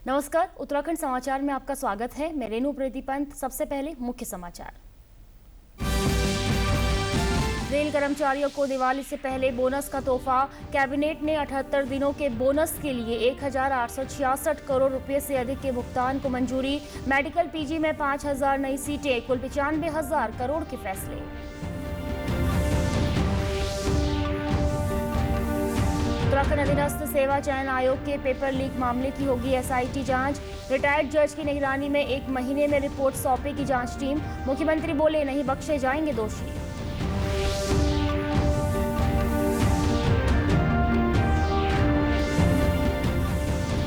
नमस्कार, उत्तराखंड समाचार में आपका स्वागत है। मैं रेणु प्रीति पंत। सबसे पहले मुख्य समाचार। रेल कर्मचारियों को दिवाली से पहले बोनस का तोहफा। कैबिनेट ने 78 दिनों के बोनस के लिए 1866 करोड़ रुपए से अधिक के भुगतान को मंजूरी। मेडिकल पीजी में 5000 नई सीटें, कुल 95,000 करोड़ के फैसले। उत्तराखंड अधीनस्थ सेवा चयन आयोग के पेपर लीक मामले की होगी एसआईटी जांच। रिटायर्ड जज की निगरानी में 1 महीने में रिपोर्ट सौंपेगी जांच टीम। मुख्यमंत्री बोले, नहीं बख्शे जाएंगे दोषी।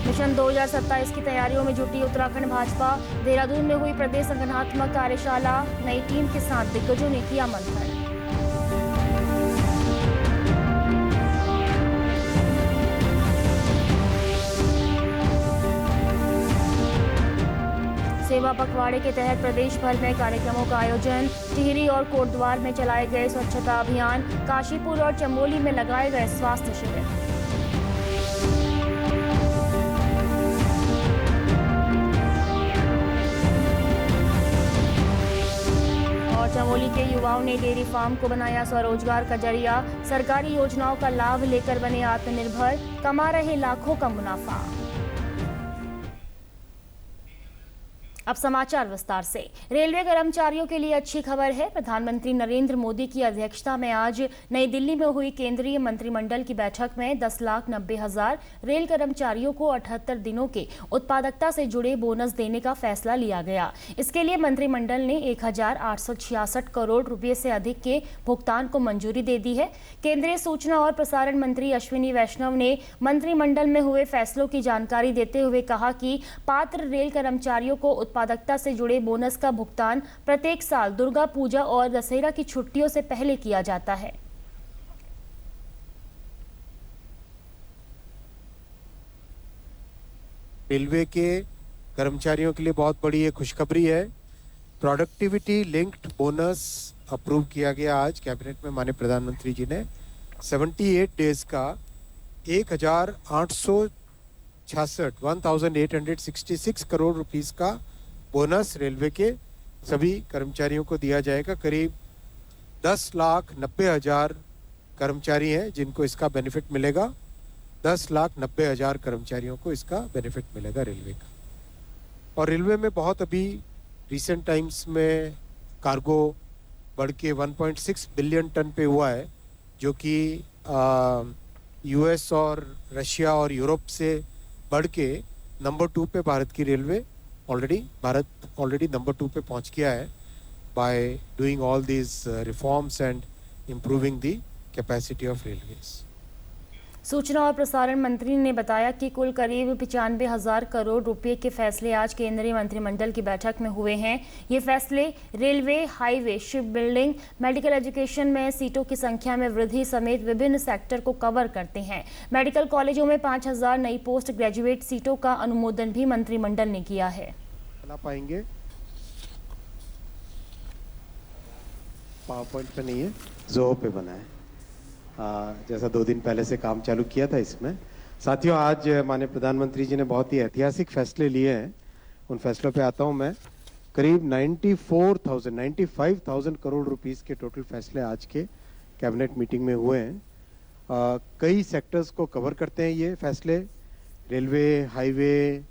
मिशन 2027 की तैयारियों में जुटी उत्तराखंड भाजपा। देहरादून में हुई प्रदेश संगठनात्मक कार्यशाला। नई टीम के साथ दिग्गजों ने किया मंथन। सेवा पखवाड़े के तहत प्रदेश भर में कार्यक्रमों का आयोजन। टिहरी और कोटद्वार में चलाए गए स्वच्छता अभियान। काशीपुर और चमोली में लगाए गए स्वास्थ्य शिविर। और चमोली के युवाओं ने डेयरी फार्म को बनाया स्वरोजगार का जरिया। सरकारी योजनाओं का लाभ लेकर बने आत्मनिर्भर, कमा रहे लाखों का मुनाफा। अब समाचार विस्तार से। रेलवे कर्मचारियों के लिए अच्छी खबर है। प्रधानमंत्री नरेंद्र मोदी की अध्यक्षता में आज नई दिल्ली में हुई केंद्रीय मंत्रिमंडल की बैठक में 10,90,000 रेल कर्मचारियों को 78 दिनों के उत्पादकता से जुड़े बोनस देने का फैसला लिया गया। इसके लिए मंत्रिमंडल ने 1866 करोड़ रुपए से अधिक के भुगतान को मंजूरी दे दी है। केंद्रीय सूचना और प्रसारण मंत्री अश्विनी वैष्णव ने मंत्रिमंडल में हुए फैसलों की जानकारी देते हुए कहा कि पात्र रेल कर्मचारियों को उत्पादकता से जुड़े बोनस का भुगतान प्रत्येक साल दुर्गा पूजा और दशहरा की छुट्टियों से पहले किया जाता है। रेलवे के कर्मचारियों के लिए बहुत बड़ी ये खुशखबरी है। प्रोडक्टिविटी लिंक्ड बोनस अप्रूव किया गया आज कैबिनेट में। माननीय प्रधानमंत्री जी ने 78 डेज का 1866 करोड़ रुपीस का बोनस रेलवे के सभी कर्मचारियों को दिया जाएगा। करीब 10,90,000 कर्मचारी हैं जिनको इसका बेनिफिट मिलेगा। 10,90,000 कर्मचारियों को इसका बेनिफिट मिलेगा रेलवे का। और रेलवे में बहुत अभी रिसेंट टाइम्स में कार्गो बढ़ के 1.6 बिलियन टन पे हुआ है, जो कि यूएस और रशिया और यूरोप से बढ़ के नंबर 2 पे भारत की रेलवे भारत ऑलरेडी नंबर 2 पे पहुंच गया है by doing all these reforms and improving the capacity of railways. सूचना और प्रसारण मंत्री ने बताया कि कुल करीब 95,000 करोड़ रुपए के फैसले आज केंद्रीय मंत्रिमंडल की बैठक में हुए हैं। ये फैसले railway, highway, ship building, medical education में सीटों की संख्या में वृद्धि समेत विभिन्न सेक्टर को कवर करते हैं। मेडिकल कॉलेजों में 5,000 नई पोस्ट ग्रेजुएट सीटों का अनुमोदन भी मंत्रिमंडल ने किया है। पाएंगे पावरपॉइंट पे नहीं है, ज़ोहो पे बना है। जैसा 2 दिन पहले से काम चालू किया था इसमें। साथियों, आज माननीय प्रधानमंत्री जी ने बहुत ही ऐतिहासिक फैसले लिए हैं। उन फैसलों पे आता हूं मैं। करीब 95,000 करोड़ रुपीस के टोटल फैसले आज के कैबिनेट मीटिंग में हुए हैं। कई सेक्टर्स को कवर करते हैं ये फैसले। रेलवे, हाईवे,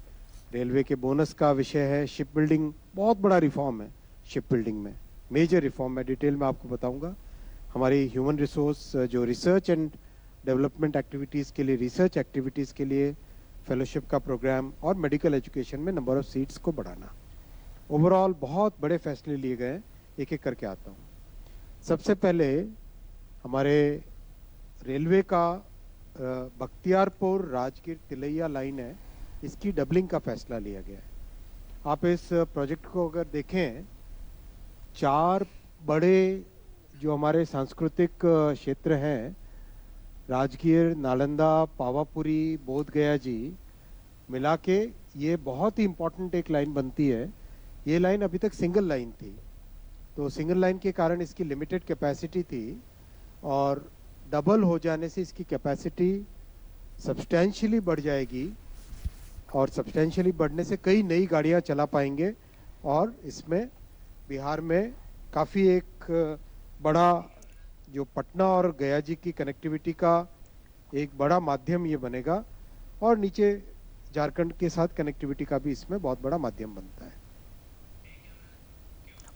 रेलवे के बोनस का विषय है। शिप बिल्डिंग बहुत बड़ा रिफॉर्म है। शिप बिल्डिंग में मेजर रिफॉर्म है, डिटेल में आपको बताऊंगा। हमारी ह्यूमन रिसोर्स जो रिसर्च एंड डेवलपमेंट एक्टिविटीज़ के लिए, रिसर्च एक्टिविटीज़ के लिए फेलोशिप का प्रोग्राम और मेडिकल एजुकेशन में नंबर ऑफ सीट्स को बढ़ाना। ओवरऑल बहुत बड़े फैसले लिए गए। एक एक करके आता हूँ। सबसे पहले हमारे रेलवे का बख्तियारपुर राजगीर तिलैया लाइन है, इसकी डबलिंग का फैसला लिया गया है। आप इस प्रोजेक्ट को अगर देखें, 4 बड़े जो हमारे सांस्कृतिक क्षेत्र हैं, राजगीर, नालंदा, पावापुरी, बोध गया जी मिला के ये बहुत ही इम्पोर्टेंट एक लाइन बनती है। ये लाइन अभी तक सिंगल लाइन थी, तो सिंगल लाइन के कारण इसकी लिमिटेड कैपेसिटी थी और डबल हो जाने से इसकी कैपेसिटी सब्सटेंशियली बढ़ जाएगी और सब्सटेंशियली बढ़ने से कई नई गाड़ियां चला पाएंगे और इसमें बिहार में काफ़ी एक बड़ा जो पटना और गया जी की कनेक्टिविटी का एक बड़ा माध्यम ये बनेगा और नीचे झारखंड के साथ कनेक्टिविटी का भी इसमें बहुत बड़ा माध्यम बनता है।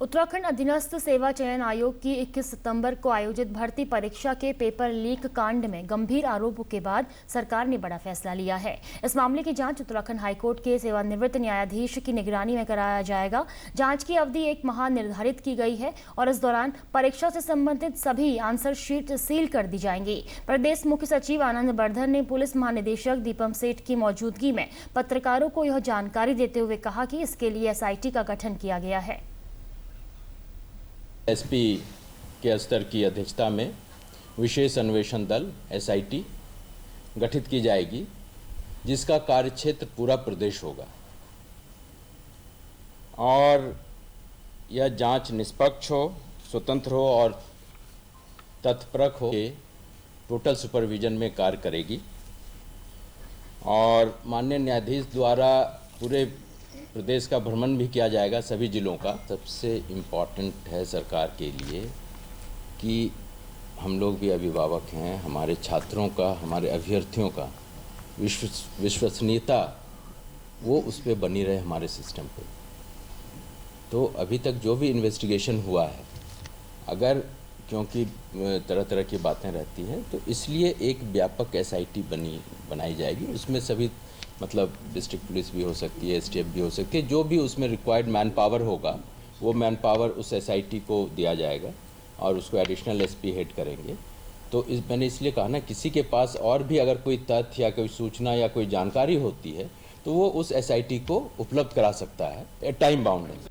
उत्तराखंड अधीनस्थ सेवा चयन आयोग की 21 सितंबर को आयोजित भर्ती परीक्षा के पेपर लीक कांड में गंभीर आरोपों के बाद सरकार ने बड़ा फैसला लिया है। इस मामले की जांच उत्तराखंड हाईकोर्ट के सेवानिवृत्त न्यायाधीश की निगरानी में कराया जाएगा। जांच की अवधि 1 माह निर्धारित की गई है और इस दौरान परीक्षा से संबंधित सभी आंसर शीट सील कर दी जाएंगी। प्रदेश मुख्य सचिव आनंद वर्धन ने पुलिस महानिदेशक दीपम सेठ की मौजूदगी में पत्रकारों को यह जानकारी देते हुए कहा कि इसके लिए SIT का गठन किया गया है। एसपी के स्तर की अध्यक्षता में विशेष अन्वेषण दल SIT गठित की जाएगी, जिसका कार्यक्षेत्र पूरा प्रदेश होगा और यह जांच निष्पक्ष हो, स्वतंत्र हो और तथ्यपरक हो के टोटल सुपरविजन में कार्य करेगी और माननीय न्यायाधीश द्वारा पूरे प्रदेश का भ्रमण भी किया जाएगा, सभी जिलों का। सबसे इम्पॉर्टेंट है सरकार के लिए कि हम लोग भी अभिभावक हैं, हमारे छात्रों का, हमारे अभ्यर्थियों का विश्वसनीयता वो उस पर बनी रहे हमारे सिस्टम पे। तो अभी तक जो भी इन्वेस्टिगेशन हुआ है, अगर क्योंकि तरह तरह की बातें रहती हैं, तो इसलिए एक व्यापक SIT बनाई जाएगी। उसमें सभी मतलब डिस्ट्रिक्ट पुलिस भी हो सकती है, STF भी हो सकती है, जो भी उसमें रिक्वायर्ड मैन पावर होगा वो मैन पावर उस SIT को दिया जाएगा और उसको एडिशनल SP हेड करेंगे। तो मैंने इसलिए कहा ना, किसी के पास और भी अगर कोई तथ्य या कोई सूचना या कोई जानकारी होती है तो वो उस SIT को उपलब्ध करा सकता है टाइम बाउंड में।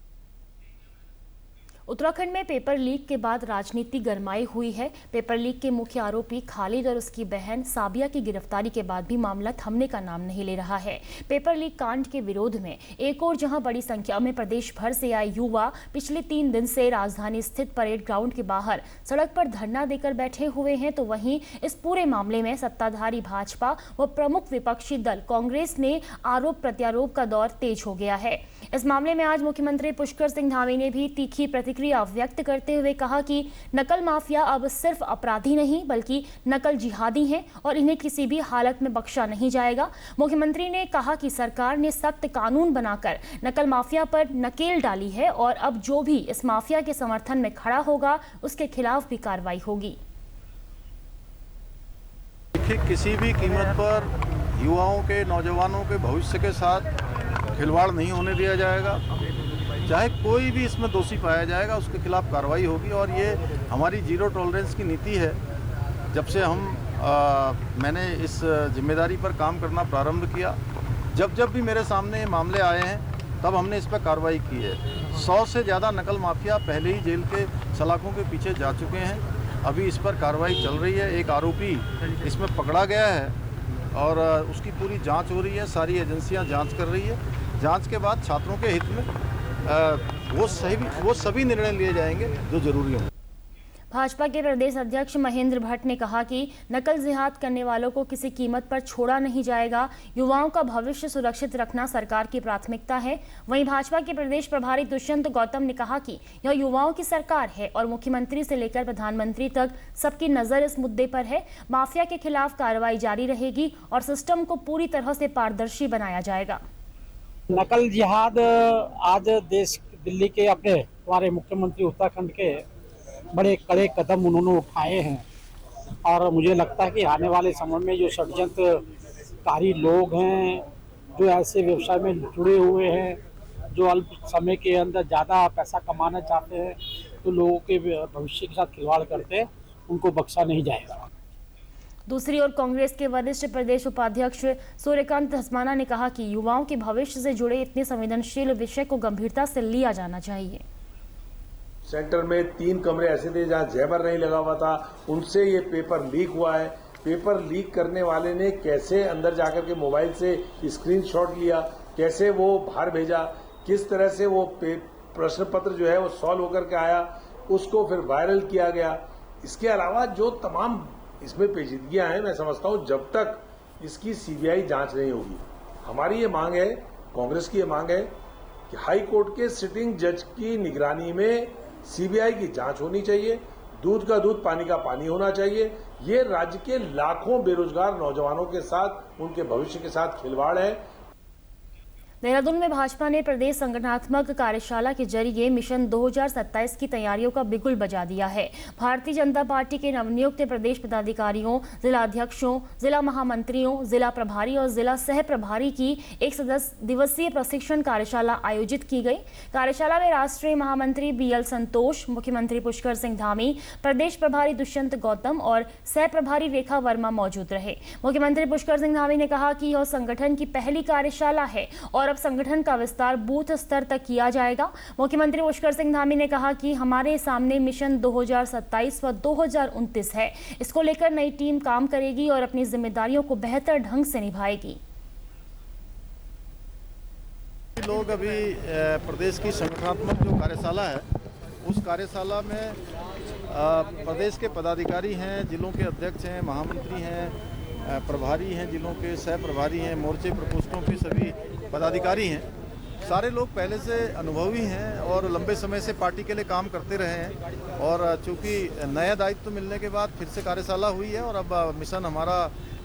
उत्तराखंड में पेपर लीक के बाद राजनीति गरमाई हुई है। पेपर लीक के मुख्य आरोपी खालिद और उसकी बहन साबिया की गिरफ्तारी के बाद भी मामला थमने का नाम नहीं ले रहा है। पेपर लीक कांड के विरोध में एक और जहां बड़ी संख्या में प्रदेश भर से आए युवा पिछले 3 दिन से राजधानी स्थित परेड ग्राउंड के बाहर सड़क पर धरना देकर बैठे हुए हैं, तो वहीं इस पूरे मामले में सत्ताधारी भाजपा व प्रमुख विपक्षी दल कांग्रेस ने आरोप प्रत्यारोप का दौर तेज हो गया है। इस मामले में आज मुख्यमंत्री पुष्कर सिंह धामी ने भी तीखी प्रतिक्रिया व्यक्त करते हुए कहा कि नकल माफिया अब सिर्फ अपराधी नहीं बल्कि नकल जिहादी हैं और इन्हें किसी भी हालत में बख्शा नहीं जाएगा। मुख्यमंत्री ने कहा कि सरकार ने सख्त कानून बनाकर नकल माफिया पर नकेल डाली है और अब जो भी इस माफिया के समर्थन में खड़ा होगा उसके खिलाफ भी कार्रवाई होगी। किसी भी कीमत पर युवाओं के, नौजवानों के भविष्य के साथ खिलवाड़ नहीं होने दिया जाएगा। चाहे कोई भी इसमें दोषी पाया जाएगा उसके खिलाफ कार्रवाई होगी और ये हमारी जीरो टॉलरेंस की नीति है। जब से मैंने इस जिम्मेदारी पर काम करना प्रारंभ किया, जब भी मेरे सामने ये मामले आए हैं तब हमने इस पर कार्रवाई की है। 100 से ज़्यादा नकल माफिया पहले ही जेल के सलाखों के पीछे जा चुके हैं। अभी इस पर कार्रवाई चल रही है। एक आरोपी इसमें पकड़ा गया है और उसकी पूरी जांच हो रही है। सारी एजेंसियां जांच कर रही है। जांच के बाद छात्रों के हित में वो सभी निर्णय लिए जाएंगे जो जरूरी हों। भाजपा के प्रदेश अध्यक्ष महेंद्र भट्ट ने कहा कि नकल जिहाद करने वालों को किसी कीमत पर छोड़ा नहीं जाएगा। युवाओं का भविष्य सुरक्षित रखना सरकार की प्राथमिकता है। वहीं भाजपा के प्रदेश प्रभारी दुष्यंत गौतम ने कहा कि यह युवाओं की सरकार है और मुख्यमंत्री से लेकर प्रधानमंत्री तक सबकी नजर इस मुद्दे पर है। माफिया के खिलाफ कार्रवाई जारी रहेगी और सिस्टम को पूरी तरह से पारदर्शी बनाया जाएगा। नकल जिहाद आज देश दिल्ली के अपने हमारे मुख्यमंत्री उत्तराखंड के बड़े कड़े कदम उन्होंने उठाए हैं और मुझे लगता है कि आने वाले समय में जो षड्यंत्रकारी लोग हैं, जो ऐसे व्यवसाय में जुड़े हुए हैं, जो अल्प समय के अंदर ज़्यादा पैसा कमाना चाहते हैं, तो लोगों के भविष्य के साथ खिलवाड़ करते हैं, उनको बख्शा नहीं जाएगा। दूसरी ओर कांग्रेस के वरिष्ठ प्रदेश उपाध्यक्ष सूर्यकांत धस्माना ने कहा कि युवाओं के भविष्य से जुड़े इतने संवेदनशील विषय को गंभीरता से लिया जाना चाहिए। सेंटर में 3 कमरे ऐसे थे जहां जैमर नहीं लगा हुआ था, उनसे ये पेपर लीक हुआ है। पेपर लीक करने वाले ने कैसे अंदर जाकर के मोबाइल से स्क्रीनशॉट लिया, कैसे वो बाहर भेजा, किस तरह से वो प्रश्न पत्र जो है वो सॉल्व होकर के आया, उसको फिर वायरल किया गया। इसके अलावा जो तमाम इसमें पेचीदगियां हैं, मैं समझता हूं जब तक इसकी CBI जांच नहीं होगी, हमारी ये मांग है, कांग्रेस की ये मांग है कि हाई कोर्ट के सिटिंग जज की निगरानी में सीबीआई की जांच होनी चाहिए, दूध का दूध पानी का पानी होना चाहिए। ये राज्य के लाखों बेरोजगार नौजवानों के साथ, उनके भविष्य के साथ खिलवाड़ है। देहरादून में भाजपा ने प्रदेश संगठनात्मक कार्यशाला के जरिए मिशन 2027 की तैयारियों का बिगुल बजा दिया है। भारतीय जनता पार्टी के नवनियुक्त प्रदेश पदाधिकारियों, जिला अध्यक्षों, जिला महामंत्रियों, जिला प्रभारी और जिला सह प्रभारी की 110 दिवसीय प्रशिक्षण कार्यशाला आयोजित की गई। कार्यशाला में राष्ट्रीय महामंत्री BL संतोष, मुख्यमंत्री पुष्कर सिंह धामी, प्रदेश प्रभारी दुष्यंत गौतम और सह प्रभारी रेखा वर्मा मौजूद रहे। मुख्यमंत्री पुष्कर सिंह धामी ने कहा कि यह संगठन की पहली कार्यशाला है और अब संगठन का विस्तार बूथ स्तर तक किया जाएगा। मुख्यमंत्री पुष्कर सिंह धामी ने कहा कि हमारे सामने मिशन 2027 व 2029 है। इसको लेकर नई टीम काम करेगी और अपनी जिम्मेदारियों को बेहतर ढंग से निभाएगी। लोग अभी प्रदेश की संगठनात्मक जो कार्यशाला है, उस कार्यशाला में प्रदेश के पदाधिकारी हैं, जिलों के अध्यक्ष हैं, महामंत्री हैं, प्रभारी हैं, जिलों के सह प्रभारी हैं, मोर्चे प्रकोष्ठों के सभी पदाधिकारी हैं। सारे लोग पहले से अनुभवी हैं और लंबे समय से पार्टी के लिए काम करते रहे हैं। और चूंकि नया दायित्व मिलने के बाद फिर से कार्यशाला हुई है और अब मिशन हमारा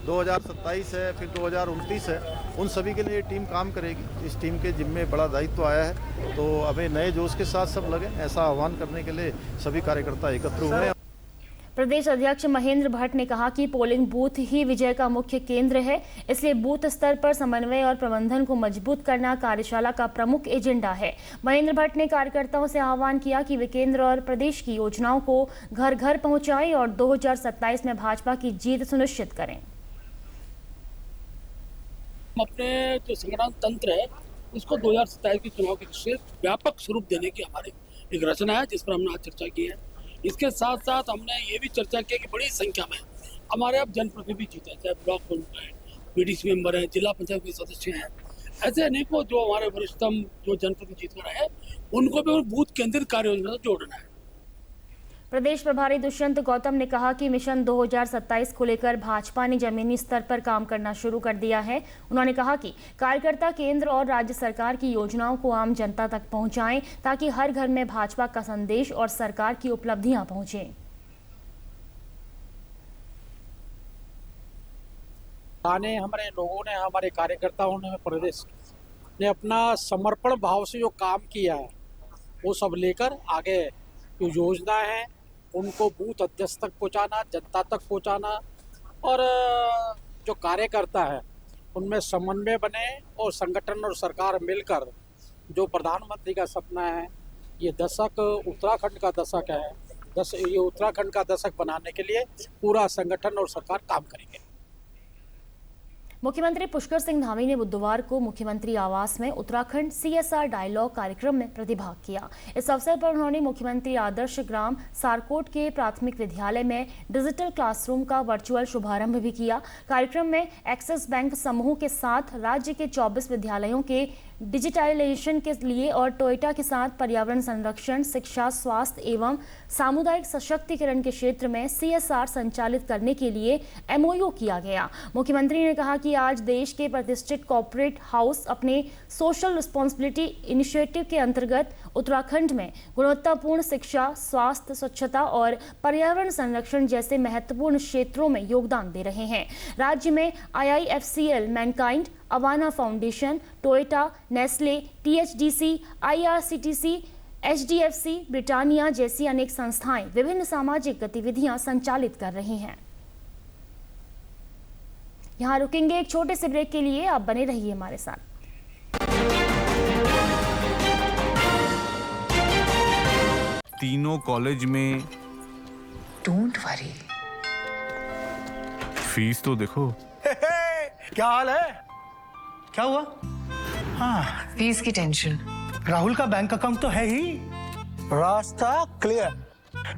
2027 है, फिर 2029 है। उन सभी के लिए टीम काम करेगी। इस टीम के जिम्मे बड़ा दायित्व आया है, तो अभी नए जोश के साथ सब लगे, ऐसा आह्वान करने के लिए सभी कार्यकर्ता एकत्र हुए हैं। प्रदेश अध्यक्ष महेंद्र भट्ट ने कहा कि पोलिंग बूथ ही विजय का मुख्य केंद्र है, इसलिए बूथ स्तर पर समन्वय और प्रबंधन को मजबूत करना कार्यशाला का प्रमुख एजेंडा है। महेंद्र भट्ट ने कार्यकर्ताओं से आह्वान किया कि वे केंद्र और प्रदेश की योजनाओं को घर घर पहुंचाएं और 2027 में भाजपा की जीत सुनिश्चित करें। अपने जो संगठन तंत्र है उसको 2027 के चुनाव के दृष्टि व्यापक स्वरूप देने की हमारी एक रचना है, जिस पर हमने आज चर्चा की है। इसके साथ साथ हमने ये भी चर्चा की कि बड़ी संख्या में हमारे अब जनप्रतिनिधि जीते हैं, चाहे ब्लॉक प्रमुख हैं, PDC मेंबर हैं, जिला पंचायत के सदस्य हैं, ऐसे अनेकों जो हमारे वरिष्ठतम जो जनप्रतिनिधि जीत कर रहे हैं, उनको भी बूथ केंद्रित कार्य योजना से जोड़ना है। प्रदेश प्रभारी दुष्यंत गौतम ने कहा कि मिशन 2027 को लेकर भाजपा ने जमीनी स्तर पर काम करना शुरू कर दिया है। उन्होंने कहा कि कार्यकर्ता केंद्र और राज्य सरकार की योजनाओं को आम जनता तक पहुंचाएं ताकि हर घर में भाजपा का संदेश और सरकार की उपलब्धियां पहुंचे। हमारे लोगों ने, हमारे कार्यकर्ताओं ने, प्रदेश ने अपना समर्पण भाव से जो काम किया है वो सब लेकर आगे जो योजना है उनको बूथ अध्यक्ष तक पहुंचाना, जनता तक पहुंचाना और जो कार्यकर्ता है उनमें समन्वय बने और संगठन और सरकार मिलकर जो प्रधानमंत्री का सपना है, ये दशक उत्तराखंड का दशक है, ये उत्तराखंड का दशक बनाने के लिए पूरा संगठन और सरकार काम करेंगे। मुख्यमंत्री पुष्कर सिंह धामी ने बुधवार को मुख्यमंत्री आवास में उत्तराखंड CSR डायलॉग कार्यक्रम में प्रतिभाग किया। इस अवसर पर उन्होंने मुख्यमंत्री आदर्श ग्राम सारकोट के प्राथमिक विद्यालय में डिजिटल क्लासरूम का वर्चुअल शुभारंभ भी किया। कार्यक्रम में एक्सिस बैंक समूह के साथ राज्य के 24 विद्यालयों के डिजिटलाइजेशन के लिए और टोयोटा के साथ पर्यावरण संरक्षण, शिक्षा, स्वास्थ्य एवं सामुदायिक सशक्तिकरण के क्षेत्र में CSR संचालित करने के लिए MOU किया गया। मुख्यमंत्री ने कहा कि आज देश के प्रतिष्ठित कॉर्पोरेट हाउस अपने सोशल रिस्पॉन्सिबिलिटी इनिशिएटिव के अंतर्गत उत्तराखंड में गुणवत्तापूर्ण शिक्षा, स्वास्थ्य, स्वच्छता और पर्यावरण संरक्षण जैसे महत्वपूर्ण क्षेत्रों में योगदान दे रहे हैं। राज्य में IIFCL, Mankind, Awana foundation, Toyota, Nestle, THDC, IRCTC, HDFC, Britannia जैसी अनेक संस्थाएं विभिन्न सामाजिक गतिविधियां संचालित कर रही हैं। यहां रुकेंगे एक छोटे से ब्रेक के लिए, आप बने रहिए हमारे साथ। तीनों कॉलेज में डोंट वरी, फीस तो देखो। क्या हाल है? क्या हुआ? हाँ, फीस की टेंशन। राहुल का बैंक अकाउंट तो है ही, रास्ता क्लियर।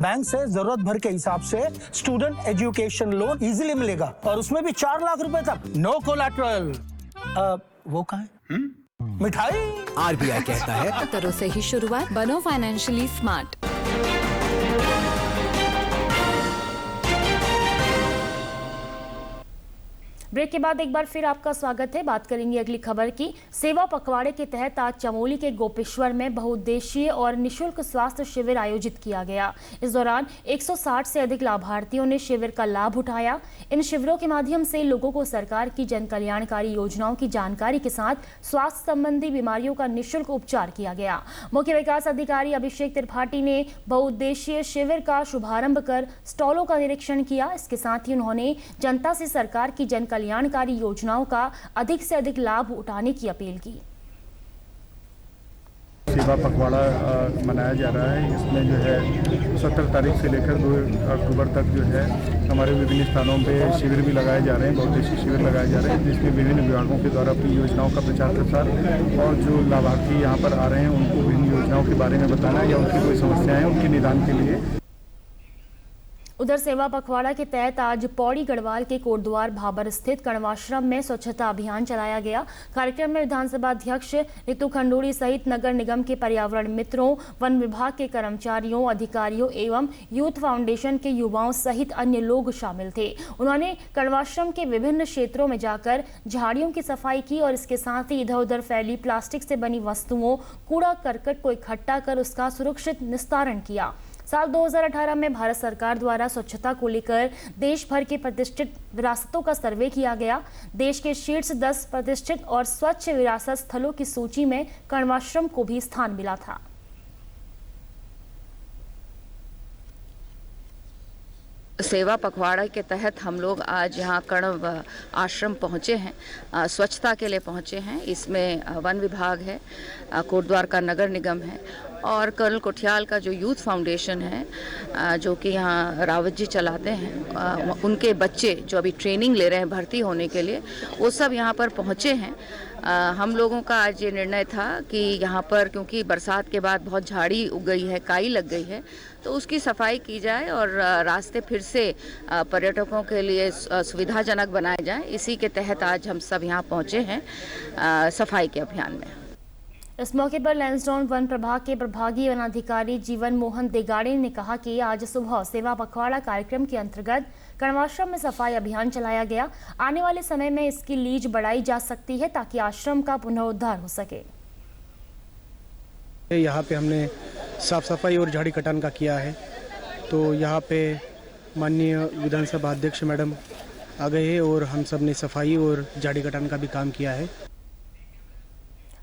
बैंक से जरूरत भर के हिसाब से स्टूडेंट एजुकेशन लोन इजीली मिलेगा और उसमें भी 4 लाख रुपए तक, नो कोलैटरल। वो कहाँ है? मिठाई। RBI कहता है करो से ही शुरुआत, बनो फाइनेंशियली स्मार्ट। ब्रेक के बाद एक बार फिर आपका स्वागत है। बात करेंगे अगली खबर की। सेवा पखवाड़े के तहत आज चमोली के गोपेश्वर में बहुउद्देशीय और निशुल्क स्वास्थ्य शिविर आयोजित किया गया। इस दौरान 160 से अधिक लाभार्थियों ने शिविर का लाभ उठाया। इन शिविरों के माध्यम से लोगों को सरकार की जन कल्याणकारी योजनाओं की जानकारी के साथ स्वास्थ्य संबंधी बीमारियों का निःशुल्क उपचार किया गया। मुख्य विकास अधिकारी अभिषेक त्रिपाठी ने बहुउद्देशीय शिविर का शुभारंभ कर स्टॉलों का निरीक्षण किया। इसके साथ ही उन्होंने जनता से सरकार की जन कल्याणकारी योजनाओं का अधिक से अधिक लाभ उठाने की अपील की। सेवा पखवाड़ा मनाया जा रहा है। इसमें जो है 17 तारीख से लेकर 2 अक्टूबर तक जो है हमारे विभिन्न स्थानों पे शिविर भी लगाए जा रहे हैं, बहुउद्देशीय शिविर लगाए जा रहे हैं, जिसमें विभिन्न विभागों के द्वारा अपनी योजनाओं का प्रचार प्रसार और जो लाभार्थी यहाँ पर आ रहे हैं उनको विभिन्न योजनाओं के बारे में बताना या उनकी कोई समस्याएं हैं उनके निदान के लिए। उधर सेवा पखवाड़ा के तहत आज पौड़ी गढ़वाल के कोटद्वार भाबर स्थित कण्वाश्रम में स्वच्छता अभियान चलाया गया। कार्यक्रम में विधानसभा अध्यक्ष रितु खंडूड़ी सहित नगर निगम के पर्यावरण मित्रों, वन विभाग के कर्मचारियों, अधिकारियों एवं यूथ फाउंडेशन के युवाओं सहित अन्य लोग शामिल थे। उन्होंने कण्वाश्रम के विभिन्न क्षेत्रों में जाकर झाड़ियों की सफाई की और इसके साथ ही इधर उधर फैली प्लास्टिक से बनी वस्तुओं, कूड़ा करकट को इकट्ठा कर उसका सुरक्षित निस्तारण किया। साल 2018 में भारत सरकार द्वारा स्वच्छता को लेकर देश भर के प्रतिष्ठित विरासतों का सर्वे किया गया। देश के शीर्ष 10 प्रतिष्ठित और स्वच्छ विरासत स्थलों की सूची में कण्वाश्रम को भी स्थान मिला था। सेवा पखवाड़ा के तहत हम लोग आज यहाँ कण्व आश्रम पहुँचे हैं, स्वच्छता के लिए पहुँचे हैं। इसमें वन विभाग है, कोटद्वार का नगर निगम है और कर्नल कोठियाल का जो यूथ फाउंडेशन है जो कि यहाँ रावत जी चलाते हैं, उनके बच्चे जो अभी ट्रेनिंग ले रहे हैं भर्ती होने के लिए, वो सब यहाँ पर पहुँचे हैं। हम लोगों का आज ये निर्णय था कि यहाँ पर क्योंकि बरसात के बाद बहुत झाड़ी उग गई है, काई लग गई है, तो उसकी सफाई की जाए और रास्ते फिर से पर्यटकों के लिए सुविधाजनक बनाए जाएं। इसी के तहत आज हम सब यहाँ पहुँचे हैं सफाई के अभियान में। इस मौके पर लैंसडाउन वन प्रभाग के प्रभागी वन अधिकारी जीवन मोहन देगाड़े ने कहा कि आज सुबह सेवा पखवाड़ा कार्यक्रम के अंतर्गत कण्वाश्रम में सफाई अभियान चलाया गया। आने वाले समय में इसकी लीज बढ़ाई जा सकती है ताकि आश्रम का पुनरुद्धार हो सके। यहाँ पे हमने साफ सफाई और झाड़ी कटान का किया है, तो यहाँ पे माननीय विधानसभा अध्यक्ष मैडम आ गए हैं और हम सब ने सफाई और झाड़ी कटान का भी काम किया है।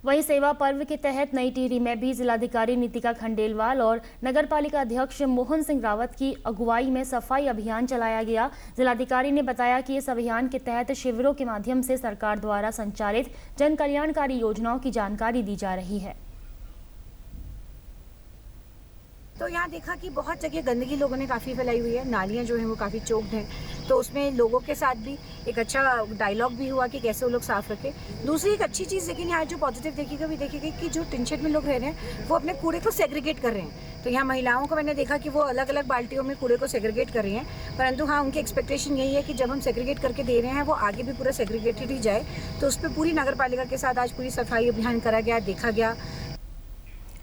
वहीं सेवा पर्व के तहत नई टिहरी में भी जिलाधिकारी नीतिका खंडेलवाल और नगरपालिका अध्यक्ष मोहन सिंह रावत की अगुवाई में सफाई अभियान चलाया गया। जिलाधिकारी ने बताया कि इस अभियान के तहत शिविरों के माध्यम से सरकार द्वारा संचालित जन कल्याणकारी योजनाओं की जानकारी दी जा रही है। तो यहाँ देखा कि बहुत जगह गंदगी लोगों ने काफ़ी फैलाई हुई है, नालियाँ जो हैं वो काफ़ी चोक्ड हैं, तो उसमें लोगों के साथ भी एक अच्छा डायलॉग भी हुआ कि कैसे वो लोग साफ रखें। दूसरी एक अच्छी चीज़ लेकिन यहाँ जो पॉजिटिव देखी गई कि जो टिनशेड में लोग रह रहे हैं वो अपने कूड़े को सेग्रीगेट कर रहे हैं। तो यहाँ महिलाओं को मैंने देखा कि वो अलग अलग बाल्टियों में कूड़े को सेग्रीगेट कर रही हैं, परंतु हाँ उनकी एक्सपेक्टेशन यही है कि जब हम सेग्रीगेट करके दे रहे हैं वो आगे भी पूरा सेग्रीगेटेड ही जाए। तो उस पर पूरी नगर पालिका के साथ आज पूरी सफाई अभियान करा गया, देखा गया।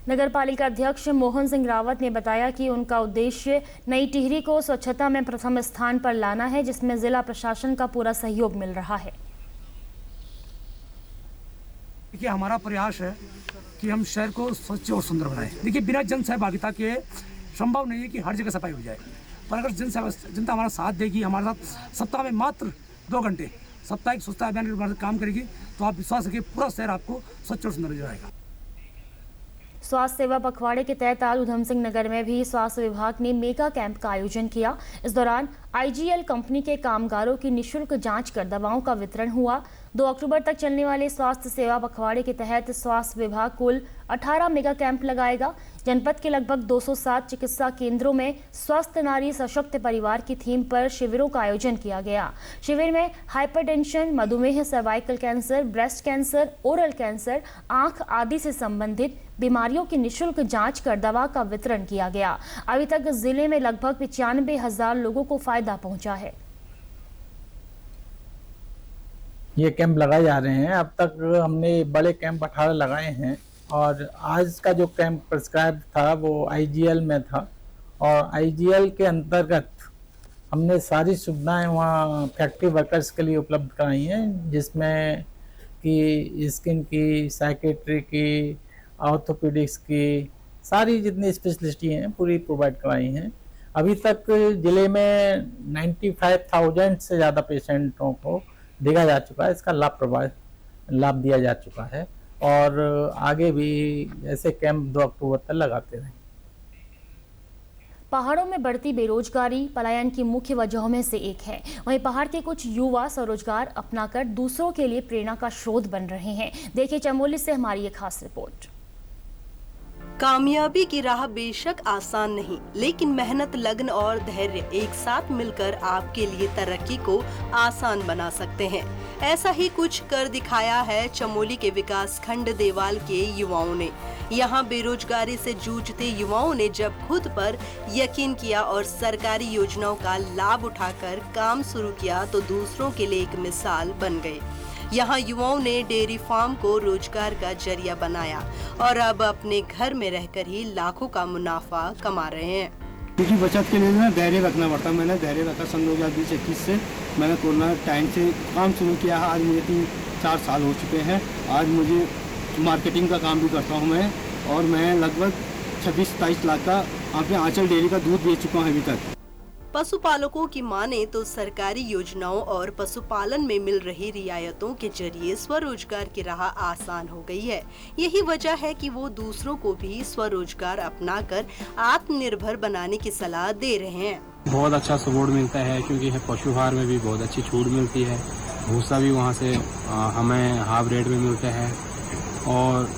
नगरपालिका अध्यक्ष मोहन सिंह रावत ने बताया कि उनका उद्देश्य नई टिहरी को स्वच्छता में प्रथम स्थान पर लाना है, जिसमें जिला प्रशासन का पूरा सहयोग मिल रहा है। देखिए हमारा प्रयास है कि हम शहर को स्वच्छ और सुंदर बनाएं। देखिए बिना जन सहभागिता के संभव नहीं है कि हर जगह सफाई हो जाए, पर अगर जनता हमारा साथ देगी, हमारे साथ सप्ताह में मात्र 2 घंटे साप्ताहिक स्वच्छता अभियान के काम करेगी, तो आप विश्वास रखिए पूरा शहर आपको स्वच्छ और सुंदर हो जाएगा। स्वास्थ्य सेवा पखवाड़े के तहत आज उधम सिंह नगर में भी स्वास्थ्य विभाग ने मेगा कैंप का आयोजन किया। इस दौरान आईजीएल कंपनी के कामगारों की निःशुल्क जांच कर दवाओं का वितरण हुआ। 2 अक्टूबर तक चलने वाले स्वास्थ्य सेवा पखवाड़े के तहत स्वास्थ्य विभाग कुल 18 मेगा कैंप लगाएगा। जनपद के लगभग 207 चिकित्सा केंद्रों में स्वस्थ नारी सशक्त परिवार की थीम पर शिविरों का आयोजन किया गया। शिविर में हाइपरटेंशन, मधुमेह, cervical cancer, breast cancer, oral cancer, आंख आदि से संबंधित बीमारियों की निःशुल्क जांच कर दवा का वितरण किया गया। अभी तक जिले में लगभग 95,000 लोगों को फायदा पहुंचा है। ये कैंप लगाए जा रहे हैं। अब तक हमने बड़े कैंप 18 लगाए हैं और आज का जो कैंप प्रिस्क्राइब था वो आईजीएल में था और आईजीएल के अंतर्गत हमने सारी सुविधाएं वहाँ फैक्ट्री वर्कर्स के लिए उपलब्ध कराई हैं, जिसमें कि स्किन की, साइकेट्री की, ऑर्थोपेडिक्स की, सारी जितनी स्पेशलिस्टी हैं पूरी प्रोवाइड कराई हैं। अभी तक जिले में 95,000 से ज़्यादा पेशेंटों को देखा जा चुका है, इसका लाभ दिया जा चुका है और आगे भी ऐसे कैंप 2 अक्टूबर तक लगाते रहेंगे। पहाड़ों में बढ़ती बेरोजगारी पलायन की मुख्य वजहों में से एक है। वहीं पहाड़ के कुछ युवा स्वरोजगार अपनाकर दूसरों के लिए प्रेरणा का स्रोत बन रहे हैं। देखिए चमोली से हमारी ये खास रिपोर्ट। कामयाबी की राह बेशक आसान नहीं, लेकिन मेहनत, लगन और धैर्य एक साथ मिलकर आपके लिए तरक्की को आसान बना सकते हैं। ऐसा ही कुछ कर दिखाया है चमोली के विकास खंड देवाल के युवाओं ने। यहाँ बेरोजगारी से जूझते युवाओं ने जब खुद पर यकीन किया और सरकारी योजनाओं का लाभ उठाकर काम शुरू किया तो दूसरों के लिए एक मिसाल बन गए। यहाँ युवाओं ने डेयरी फार्म को रोजगार का जरिया बनाया और अब अपने घर में रहकर ही लाखों का मुनाफा कमा रहे हैं। क्योंकि बचत के लिए ना धैर्य रखना पड़ता है। मैंने धैर्य रखा। सन 2020-21 से मैंने कोरोना टाइम से काम शुरू किया है। आज मुझे 3-4 साल हो चुके हैं। आज मुझे मार्केटिंग का काम भी करता हूँ मैं, और मैं लगभग 26-27 लाख का यहाँ पे आंचल डेयरी का दूध बेच चुका हूँ अभी तक। पशुपालकों की माने तो सरकारी योजनाओं और पशुपालन में मिल रही रियायतों के जरिए स्वरोजगार की राह आसान हो गई है। यही वजह है कि वो दूसरों को भी स्वरोजगार अपनाकर आत्मनिर्भर बनाने की सलाह दे रहे हैं। बहुत अच्छा सपोर्ट मिलता है, क्योंकि पशुहार में भी बहुत अच्छी छूट मिलती है। भूसा भी वहाँ से हमें हाफ रेट में मिलता है और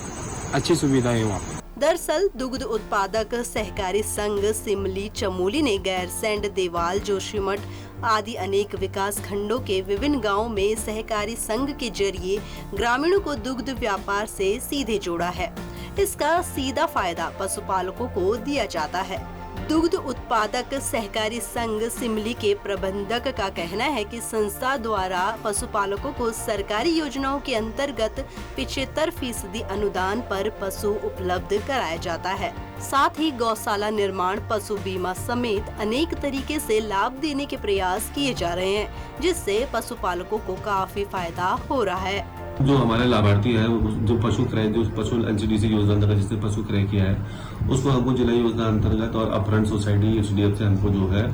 अच्छी सुविधा है वहाँ। दरअसल दुग्ध उत्पादक सहकारी संघ सिमली चमोली ने गैरसैंड, देवाल, जोशीमठ आदि अनेक विकास खंडों के विभिन्न गांवों में सहकारी संघ के जरिए ग्रामीणों को दुग्ध व्यापार से सीधे जोड़ा है। इसका सीधा फायदा पशुपालकों को दिया जाता है। दुग्ध उत्पादक सहकारी संघ सिमली के प्रबंधक का कहना है कि संस्था द्वारा पशुपालकों को सरकारी योजनाओं के अंतर्गत 75% अनुदान पर पशु उपलब्ध कराया जाता है। साथ ही गौशाला निर्माण, पशु बीमा समेत अनेक तरीके से लाभ देने के प्रयास किए जा रहे हैं, जिससे पशुपालकों को काफी फायदा हो रहा है। जो हमारे लाभार्थी है, जो पशु क्रय, जो पशु एनसीडीसी योजना अंतर्गत जिसने पशु क्रय किया है, उसको हमको जिला योजना अंतर्गत और अपफ्रंट सोसाइटी एचडीएफ से हमको जो है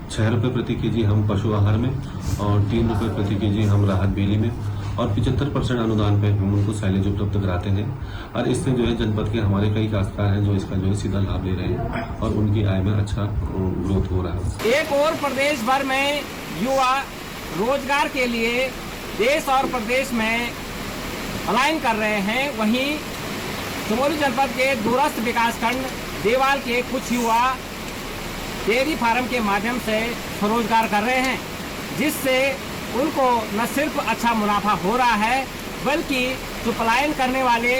6 रुपए प्रति केजी हम पशु आहार में और 3 रुपए प्रति केजी हम राहत बेली में और 75% अनुदान पे हम उनको साइलेज उपलब्ध कराते हैं। और इससे जो है जनपद के हमारे कई काश्तकार हैं जो इसका जो है सीधा लाभ ले रहे हैं और उनकी आय में अच्छा ग्रोथ हो रहा है। एक और प्रदेश भर में युवा रोजगार के लिए देश और प्रदेश में पलायन कर रहे हैं, वहीं चमोली जनपद के दूरस्थ विकासखंड देवाल के कुछ युवा डेयरी फार्म के माध्यम से स्वरोजगार कर रहे हैं, जिससे उनको न सिर्फ अच्छा मुनाफा हो रहा है, बल्कि जो पलायन करने वाले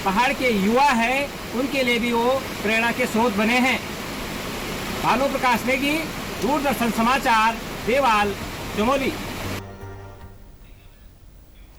पहाड़ के युवा हैं उनके लिए भी वो प्रेरणा के स्रोत बने हैं। भानु प्रकाश नेगी, दूरदर्शन समाचार, देवाल, चमोली।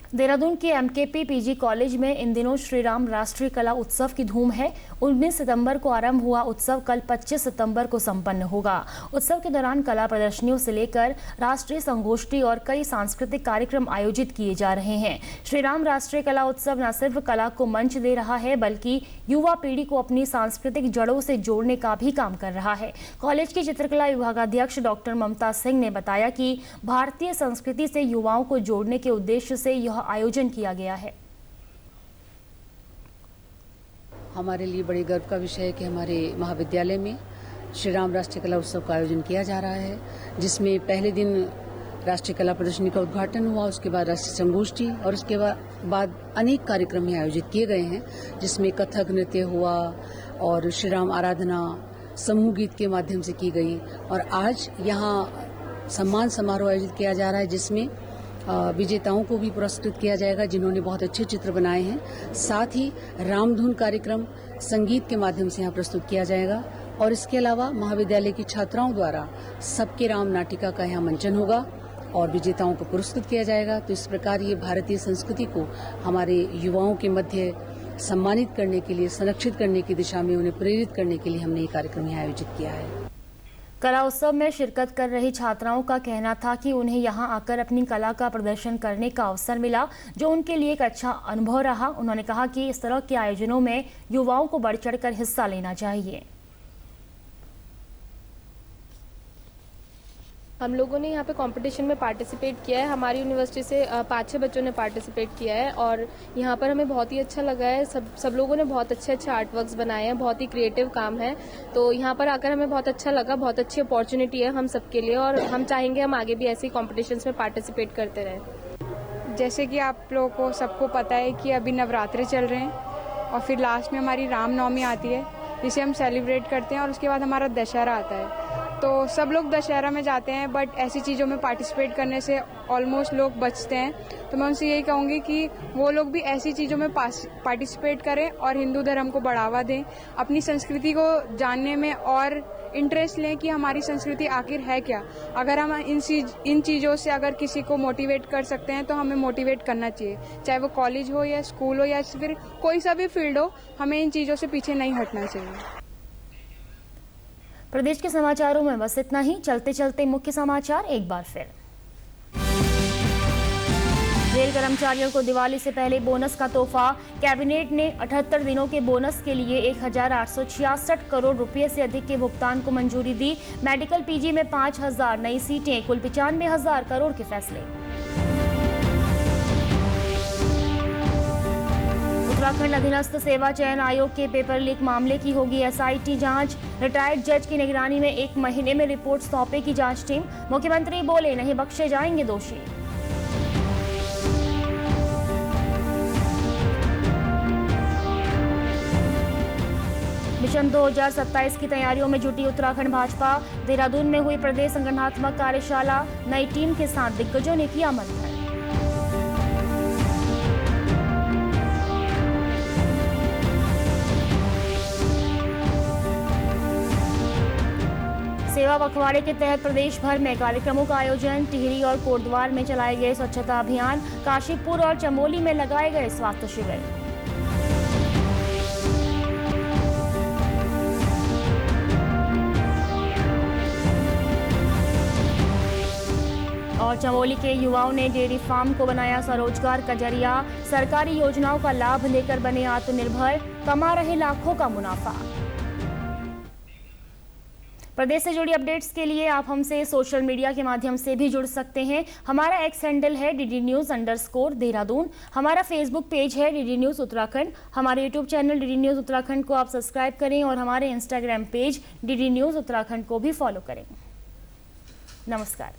देहरादून के एमकेपी पीजी कॉलेज में इन दिनों श्री राम राष्ट्रीय कला उत्सव की धूम है। 19 सितंबर को आरंभ हुआ उत्सव कल 25 सितंबर को संपन्न होगा। उत्सव के दौरान कला प्रदर्शनियों से लेकर राष्ट्रीय संगोष्ठी और कई सांस्कृतिक कार्यक्रम आयोजित किए जा रहे हैं। श्री राम राष्ट्रीय कला उत्सव न सिर्फ कला को मंच दे रहा है, बल्कि युवा पीढ़ी को अपनी सांस्कृतिक जड़ों से जोड़ने का भी काम कर रहा है। कॉलेज की चित्रकला विभागाध्यक्ष डॉक्टर ममता सिंह ने बताया कि भारतीय संस्कृति से युवाओं को जोड़ने के उद्देश्य से यह आयोजन किया गया है। हमारे लिए बड़े गर्व का विषय है कि हमारे महाविद्यालय में श्री राम राष्ट्रीय कला उत्सव का आयोजन किया जा रहा है, जिसमें पहले दिन राष्ट्रीय कला प्रदर्शनी का उद्घाटन हुआ, उसके बाद राष्ट्रीय संगोष्ठी और उसके बाद अनेक कार्यक्रम यहाँ आयोजित किए गए हैं, जिसमें कथक नृत्य हुआ और श्री राम आराधना समूह गीत के माध्यम से की गई। और आज यहाँ सम्मान समारोह आयोजित किया जा रहा है, जिसमें विजेताओं को भी पुरस्कृत किया जाएगा जिन्होंने बहुत अच्छे चित्र बनाए हैं। साथ ही रामधुन कार्यक्रम संगीत के माध्यम से यहाँ प्रस्तुत किया जाएगा और इसके अलावा महाविद्यालय की छात्राओं द्वारा सबके राम नाटिका का यहाँ मंचन होगा और विजेताओं को पुरस्कृत किया जाएगा। तो इस प्रकार ये भारतीय संस्कृति को हमारे युवाओं के मध्य सम्मानित करने के लिए, संरक्षित करने की दिशा में उन्हें प्रेरित करने के लिए हमने ये कार्यक्रम यहाँ आयोजित किया है। कला उत्सव में शिरकत कर रही छात्राओं का कहना था कि उन्हें यहां आकर अपनी कला का प्रदर्शन करने का अवसर मिला, जो उनके लिए एक अच्छा अनुभव रहा। उन्होंने कहा कि इस तरह के आयोजनों में युवाओं को बढ़ चढ़कर हिस्सा लेना चाहिए। हम लोगों ने यहाँ पे कंपटीशन में पार्टिसिपेट किया है। हमारी यूनिवर्सिटी से 5-6 बच्चों ने पार्टिसिपेट किया है और यहाँ पर हमें बहुत ही अच्छा लगा है। सब लोगों ने बहुत अच्छे आर्ट वर्क्स बनाए हैं, बहुत ही क्रिएटिव काम है। तो यहाँ पर आकर हमें बहुत अच्छा लगा, बहुत अच्छी अपॉर्चुनिटी है हम सबके लिए और हम चाहेंगे हम आगे भी ऐसी कॉम्पिटिशन्स में पार्टिसिपेट करते रहें। जैसे कि आप लोगों को सबको पता है कि अभी नवरात्रे चल रहे हैं और फिर लास्ट में हमारी रामनवमी आती है, जिसे हम सेलिब्रेट करते हैं और उसके बाद हमारा दशहरा आता है। तो सब लोग दशहरा में जाते हैं, बट ऐसी चीज़ों में पार्टिसिपेट करने से ऑलमोस्ट लोग बचते हैं। तो मैं उनसे यही कहूँगी कि वो लोग भी ऐसी चीज़ों में पार्टिसिपेट करें और हिंदू धर्म को बढ़ावा दें, अपनी संस्कृति को जानने में और इंटरेस्ट लें कि हमारी संस्कृति आखिर है क्या। अगर हम इन चीज़ों से अगर किसी को मोटिवेट कर सकते हैं तो हमें मोटिवेट करना चाहिए, चाहे वो कॉलेज हो या स्कूल हो या फिर कोई सा भी फील्ड हो, हमें इन चीज़ों से पीछे नहीं हटना चाहिए। प्रदेश के समाचारों में बस इतना ही। चलते चलते मुख्य समाचार एक बार फिर। रेल कर्मचारियों को दिवाली से पहले बोनस का तोहफा। कैबिनेट ने 78 दिनों के बोनस के लिए 1866 करोड़ रुपए से अधिक के भुगतान को मंजूरी दी। मेडिकल पीजी में 5000 नई सीटें, कुल 95,000 करोड़ के फैसले। उत्तराखंड अधीनस्थ सेवा चयन आयोग के पेपर लीक मामले की होगी एसआईटी जांच। रिटायर्ड जज की निगरानी में 1 महीने में रिपोर्ट सौंपेगी जांच टीम। मुख्यमंत्री बोले नहीं बख्शे जाएंगे दोषी। मिशन 2027 की तैयारियों में जुटी उत्तराखंड भाजपा। देहरादून में हुई प्रदेश संगठनात्मक कार्यशाला, नई टीम के साथ दिग्गजों ने किया मंथन। सेवा पखवाड़े के तहत प्रदेश भर में कार्यक्रमों का आयोजन। टिहरी और कोटद्वार में चलाए गए स्वच्छता अभियान। काशीपुर और चमोली में लगाए गए स्वास्थ्य शिविर। और चमोली के युवाओं ने डेयरी फार्म को बनाया स्वरोजगार का जरिया। सरकारी योजनाओं का लाभ लेकर बने आत्मनिर्भर, कमा रहे लाखों का मुनाफा। प्रदेश से जुड़ी अपडेट्स के लिए आप हमसे सोशल मीडिया के माध्यम से भी जुड़ सकते हैं। हमारा एक्स हैंडल है DDNews_देहरादून। हमारा फेसबुक पेज है DD News उत्तराखंड। हमारे YouTube channel DD News Uttarakhand को आप सब्सक्राइब करें और हमारे Instagram page DD News Uttarakhand को भी फॉलो करें। नमस्कार।